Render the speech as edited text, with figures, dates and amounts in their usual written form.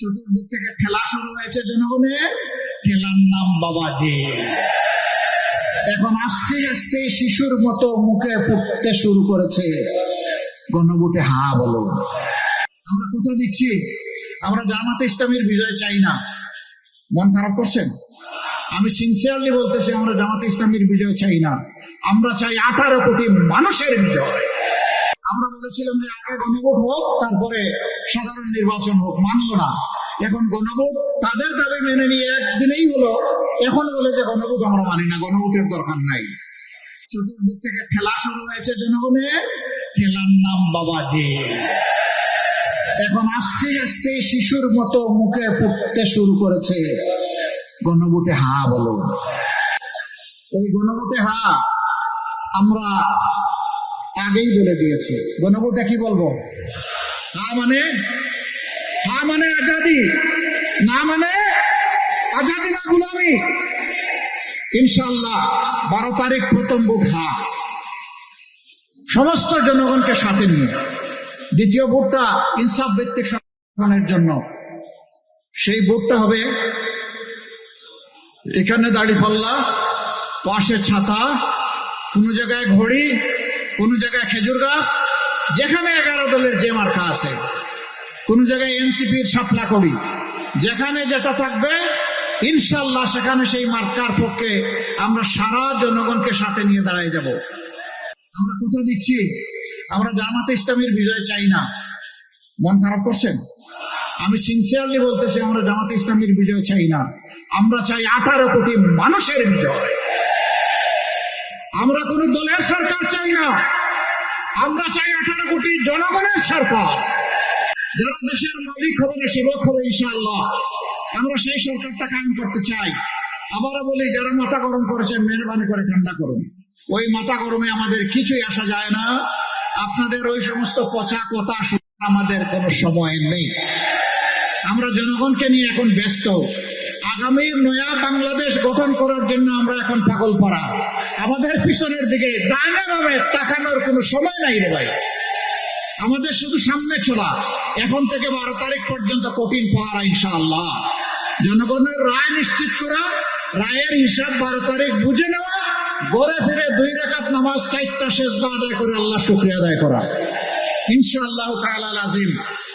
চতুর্দিক থেকে খেলা শুরু হয়েছে জনগণের, খেলার নাম বাবাজি। এখন আস্তে আস্তে শিশুর মতো মুখে ফুটতে শুরু করেছে। গণভোটে হা বলো। আমরা কোথা দিচ্ছি? আমরা জামাতে ইসলামীর বিজয় চাই না। মন খারাপ করছেন? আমি সিনসিয়ারলি বলতেছি, আমরা জামাতে ইসলামীর বিজয় চাই না। আমরা চাই 18 কোটি মানুষের বিজয়। আমরা বলেছিলাম যে আগে গণভোট হোক, তারপরে সাধারণ নির্বাচন হোক, মানলো না। এখন গণভোট তাদের দাবি মেনে নিয়ে একদিনেই হলো, এখন বলে যে গণভোট আমরা মানি না, গণভোটের দরকার নাই। চতুর্দিক থেকে খেলা শুরু হয়েছে জনগণের, খেলার নাম বাবাজি। এখন আস্তে আস্তে শিশুর মতো মুখে ফুটতে শুরু করেছে। গণভোটে হা বলো। এই গণভোটে হা আমরা আগেই বলে দিয়েছি। গণভোটে কি বলবো? হা মানে আজাদি, না মানে আজাদি না গুলামি। ইনশাআল্লাহ 12 তারিখ প্রথম ভোট হা, সমস্ত জনগণকে সাথে নিয়ে। দ্বিতীয় ভোটটা ইনসাফ ভিত্তিক সংগঠনের জন্য। সেই ভোটটা হবে এখানে দাড়িপাল্লা, পাশে ছাতা, কোন জায়গায় ঘড়ি, কোন জায়গায় খেজুর গাছ, যেখানে 11 দলের যে মার্কা আছে, কোন জায়গায় এনসিপির শাপলা করি, যেখানে যেটা থাকবে ইনশাআল্লাহ সেখানে সেই মার্কার পক্ষে আমরা সারা জনগণকে সাথে নিয়ে দাঁড়ায় যাব। আমরা কোথা দিচ্ছি? আমরা জামাতে ইসলামীর বিজয় চাই না। মন খারাপ করছেন? আমি সিনসিয়ারলি বলতেছি, আমরা জামাতে ইসলামীর বিজয় চাই না। আমরা চাই 18 কোটি মানুষের বিজয়। আমরা কোন দলের সরকার চাই না, আমরা চাই 18 কোটি জনগণের সরকার। যারা দেশের মালিক হবে, সেবক হবে ইনশাআল্লাহ, আমরা সেই সরকারটা কায়েম করতে চাই। আবারও বলি, যারা মাথা গরম করেছেন মেহরবানি করে ঠান্ডা করুন। ওই মাথা গরমে আমাদের কিছুই আসা যায় না। আপনাদের ওই সমস্ত পচা কথা শুনে আমাদের কোনো সময় নেই। আমরা জনগণকে নিয়ে এখন ব্যস্ত। আগামীর নয়া বাংলাদেশ গঠন করার জন্য আমরা এখন পাগল পাড়া। আমাদের পিছনের দিকে ডাইনে বামে তাকানোর কোনো সময় নাই রে ভাই। আমাদের শুধু সামনে চলা। এখন থেকে 12 তারিখ পর্যন্ত কঠিন পাহারা ইনশাআল্লাহ। জনগণের রায় নিশ্চিত করা, রায়ের হিসাব 12 তারিখ বুঝে নেওয়া, ঘরে ফিরে 2 রাকাত নামাজ 4টা সেজদা আদায় করে আল্লাহ শুকরিয়া আদায় করা ইনশাআল্লাহ তাআলা আযীম।